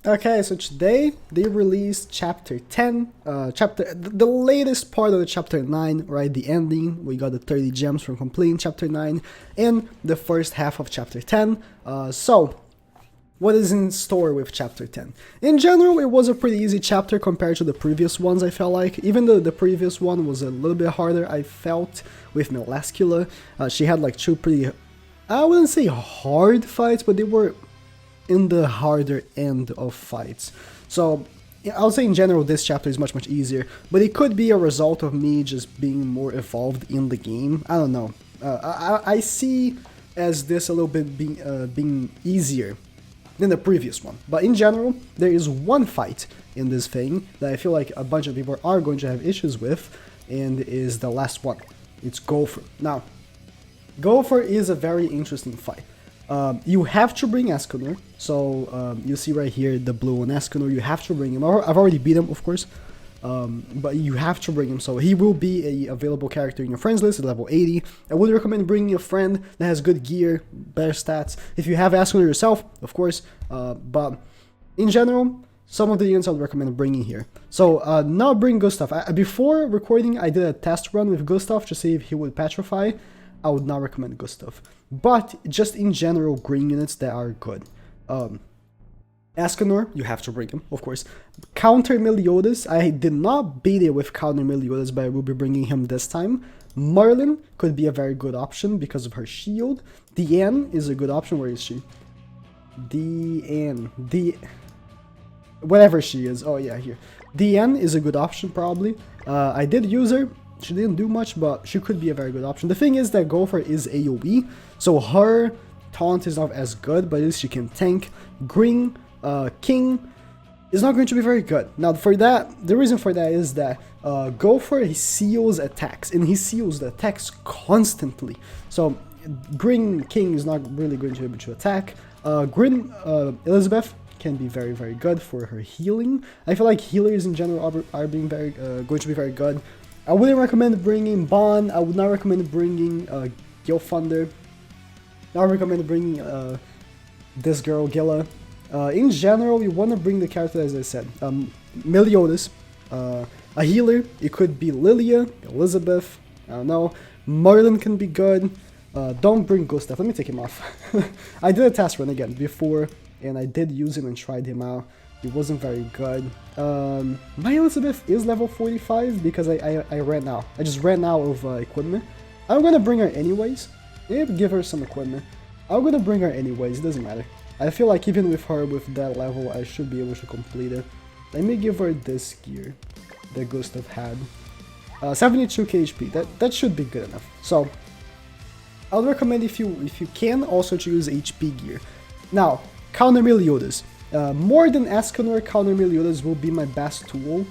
Okay, so today they released chapter 10, the latest part of the chapter 9, right, the ending. We got the 30 gems from completing chapter 9 and the first half of chapter 10. So what is in store with chapter 10? In general, it was a pretty easy chapter compared to the previous ones, I felt like. Even though the previous one was a little bit harder, I felt, with Melascula. She had like two pretty, I wouldn't say hard fights, but they were in the harder end of fights. So I'll say in general this chapter is much easier, but it could be a result of me just being more evolved in the game. I don't know. I see as this a little bit being easier than the previous one. But in general, there is one fight in this thing that I feel like a bunch of people are going to have issues with, and is the last one. It's GOWTHER. Now, GOWTHER is a very interesting fight. You have to bring Escanor, so you see right here the blue on Escanor, you have to bring him. I've already beat him, of course, but you have to bring him, so he will be a available character in your friends list at level 80. I would recommend bringing a friend that has good gear, better stats, if you have Escanor yourself, of course, but in general, some of the units I would recommend bringing here. So now bring Gustav. Before recording, I did a test run with Gustav to see if he would petrify. I would not recommend Gustav, but just in general, green units that are good. Escanor, you have to bring him, of course. Counter Meliodas, I did not beat it with Counter Meliodas, but I will be bringing him this time. Merlin could be a very good option because of her shield. Diane is a good option. Where is she? Diane. Whatever she is. Oh yeah, here. Diane is a good option probably. I did use her. She didn't do much, but she could be a very good option. The thing is that GOWTHER is AoE, so her taunt is not as good, but at least she can tank. Green King is not going to be very good. Now for that, the reason for that is that GOWTHER, he seals attacks, and he seals the attacks constantly. So Green King is not really going to be able to attack. Green Elizabeth can be very good for her healing. I feel like healers in general are being going to be very good. I wouldn't recommend bringing Bon. I would not recommend bringing GOWTHER. I would recommend bringing this girl, Gilla. In general, you want to bring the character, as I said. Meliodas, a healer. It could be Lilia, Elizabeth, I don't know. Merlin can be good. Don't bring Gustav. Let me take him off. I did a test run again before, and I did use him and tried him out. It wasn't very good. My Elizabeth is level 45 because I ran out. I just ran out of equipment. I'm gonna bring her anyways. Maybe give her some equipment. I'm gonna bring her anyways, it doesn't matter. I feel like even with her with that level, I should be able to complete it. Let me give her this gear that Gustav had. 72 KHP, that should be good enough. So, I would recommend if you can also to use HP gear. Now, counter Meliodas. More than Escanor, counter Meliodas will be my best tool,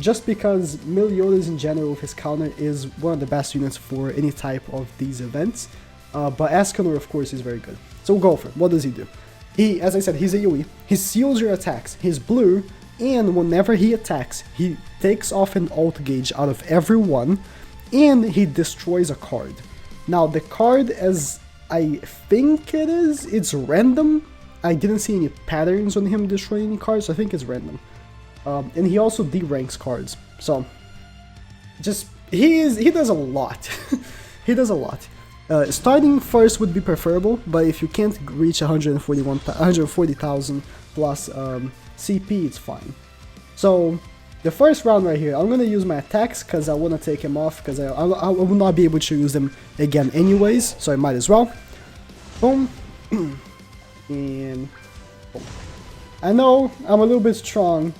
just because Meliodas in general with his counter is one of the best units for any type of these events, but Escanor of course is very good. So GOWTHER, what does he do? He, as I said, he's AoE, he seals your attacks, he's blue, and whenever he attacks, he takes off an ult gauge out of every one, and he destroys a card. Now the card, as I think it is, it's random. I didn't see any patterns on him destroying any cards, so I think it's random. And he also deranks cards, so just he does a lot. He does a lot. Starting first would be preferable, but if you can't reach 140,000 plus CP, it's fine. So the first round right here, I'm gonna use my attacks because I want to take him off because I will not be able to use them again anyways, so I might as well. Boom. And boom. I know I'm a little bit strong,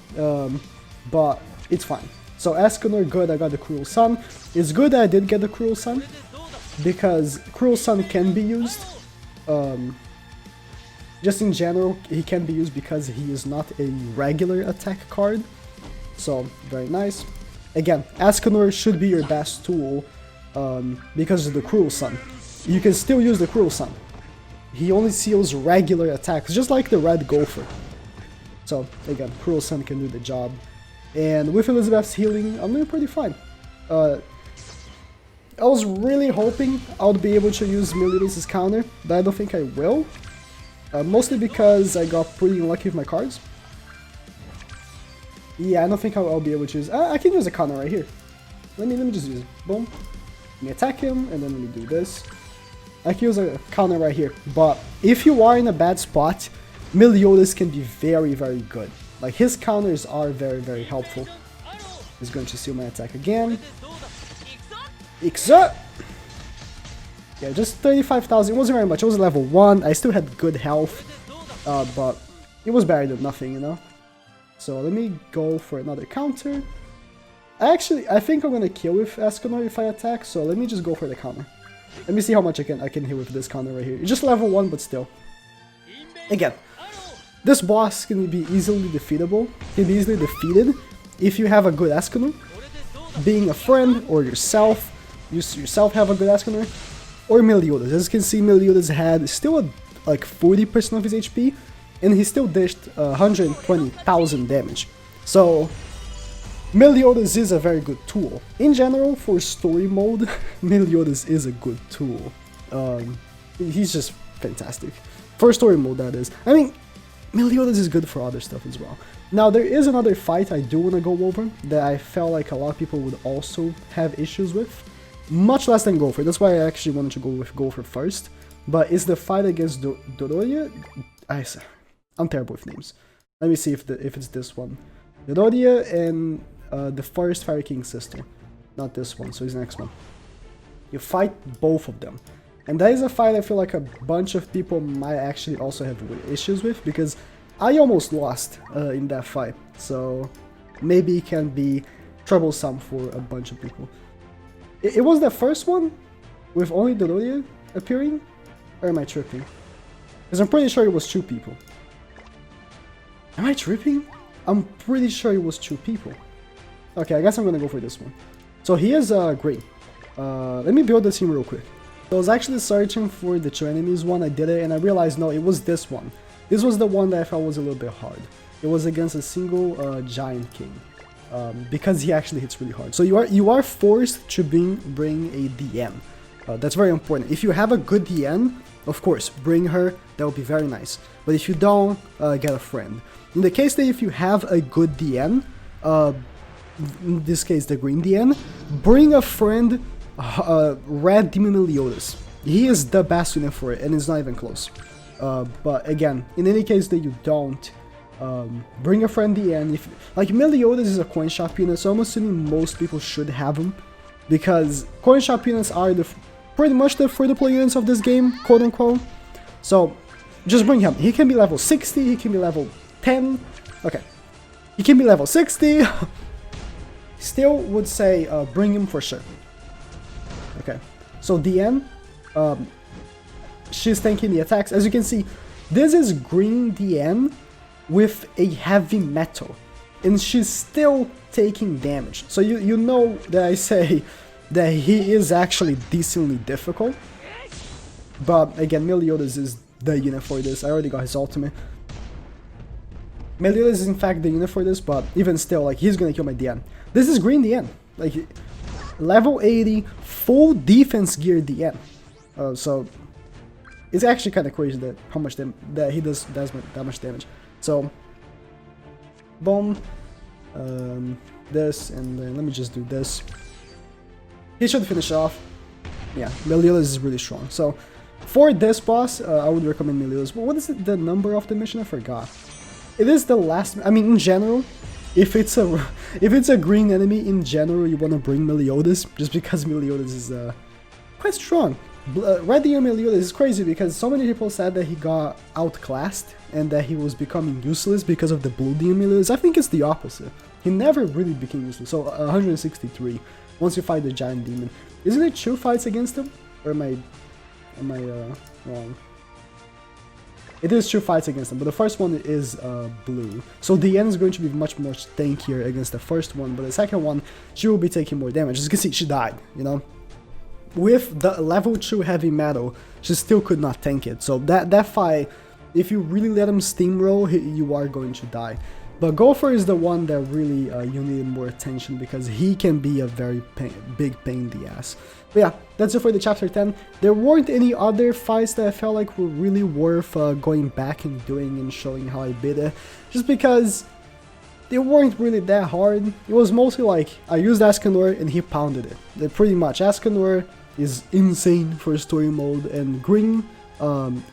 but it's fine. So Escanor, good, I got the Cruel Sun. It's good that I did get the Cruel Sun, because Cruel Sun can be used. Just in general, he can be used because he is not a regular attack card. So, very nice. Again, Escanor should be your best tool because of the Cruel Sun. You can still use the Cruel Sun. He only seals regular attacks, just like the red GOWTHER. So, again, Cruel Sun can do the job. And with Elizabeth's healing, I'm doing pretty fine. I was really hoping I would be able to use Meliodas' counter, but I don't think I will. Mostly because I got pretty unlucky with my cards. Yeah, I don't think I'll be able to use... I can use a counter right here. Let me just use it. Boom. Let me attack him, and then let me do this. I can use a counter right here. But if you are in a bad spot, Meliodas can be very, very good. Like, his counters are very, very helpful. He's going to steal my attack again. Ixo! Yeah, just 35,000. It wasn't very much. It was level 1. I still had good health. But it was better than nothing, you know? So let me go for another counter. I think I'm gonna kill with Escanor if I attack, so let me just go for the counter. Let me see how much I can hit with this counter right here. It's just level 1, but still. Again, this boss can be easily defeatable. Can be easily defeated if you have a good Escanor. Being a friend, or yourself. You yourself have a good Escanor. Or Meliodas. As you can see, Meliodas had still like 40% of his HP. And he still dished 120,000 damage. So, Meliodas is a very good tool. In general, for story mode, Meliodas is a good tool. He's just fantastic. For story mode, that is. I mean, Meliodas is good for other stuff as well. Now, there is another fight I do want to go over that I felt like a lot of people would also have issues with. Much less than GOWTHER. That's why I actually wanted to go with GOWTHER first. But it's the fight against Dororia. I'm terrible with names. Let me see if it's this one. Dororia and the first Fire King's sister. Not this one, so it's the next one. You fight both of them. And that is a fight I feel like a bunch of people might actually also have issues with, because I almost lost in that fight. So maybe it can be troublesome for a bunch of people. It was the first one with only Dororia appearing? Or am I tripping? Because I'm pretty sure it was 2 people. Am I tripping? I'm pretty sure it was 2 people. Okay, I guess I'm gonna go for this one. So he is green. Let me build the team real quick. So I was actually searching for the 2 enemies one, I did it, and I realized no, it was this one. This was the one that I felt was a little bit hard. It was against a single giant king. Because he actually hits really hard. So you are forced to bring a DN. That's very important. If you have a good DN, of course, bring her, that would be very nice. But if you don't, get a friend. In the case that if you have a good DN, in this case the green DN, bring a friend, Red Demon Meliodas. He is the best unit for it, and it's not even close. But again, in any case that you don't, bring a friend DN. Like, Meliodas is a coin shop unit, so I'm assuming most people should have him. Because coin shop units are pretty much the free-to-play units of this game, quote-unquote. So, just bring him. He can be level 60, he can be level 10. Okay. He can be level 60. Still would say bring him for sure. Okay. So, DN. She's tanking the attacks. As you can see, this is green DN with a heavy metal. And she's still taking damage. So, you know that I say that he is actually decently difficult. But again, Meliodas is the unit for this. I already got his ultimate. Meliodas is in fact the unit for this, but even still, like, he's gonna kill my DN. This is green DN. Like, level 80, full defense gear DN. So, it's actually kind of crazy that how much that he does that much damage. So, boom. This, and then let me just do this. He should finish off. Yeah, Meliodas is really strong. So, for this boss, I would recommend Meliodas. But what is the number of the mission? I forgot. It is the last. I mean, in general, if it's a green enemy, in general, you want to bring Meliodas, just because Meliodas is quite strong. Red Demon Meliodas is crazy because so many people said that he got outclassed and that he was becoming useless because of the blue Demon Meliodas. I think it's the opposite. He never really became useless. So 163. Once you fight the giant demon, isn't it 2 fights against him? Or am I wrong? It is 2 fights against him, but the first one is blue. So the end is going to be much more tankier against the first one, but the second one, she will be taking more damage. As you can see, she died, you know? With the level 2 heavy metal, she still could not tank it. So that fight, if you really let him steamroll, you are going to die. But GOWTHER is the one that really you need more attention because he can be a very big pain in the ass. But yeah, that's it for the chapter 10. There weren't any other fights that I felt like were really worth going back and doing and showing how I beat it. Just because they weren't really that hard. It was mostly like, I used Escanor and he pounded it. Pretty much, Escanor is insane for story mode, and Green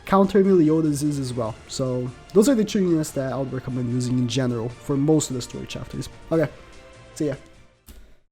counter Meliodas is as well. So those are the two units that I would recommend using in general for most of the story chapters. Okay, see ya.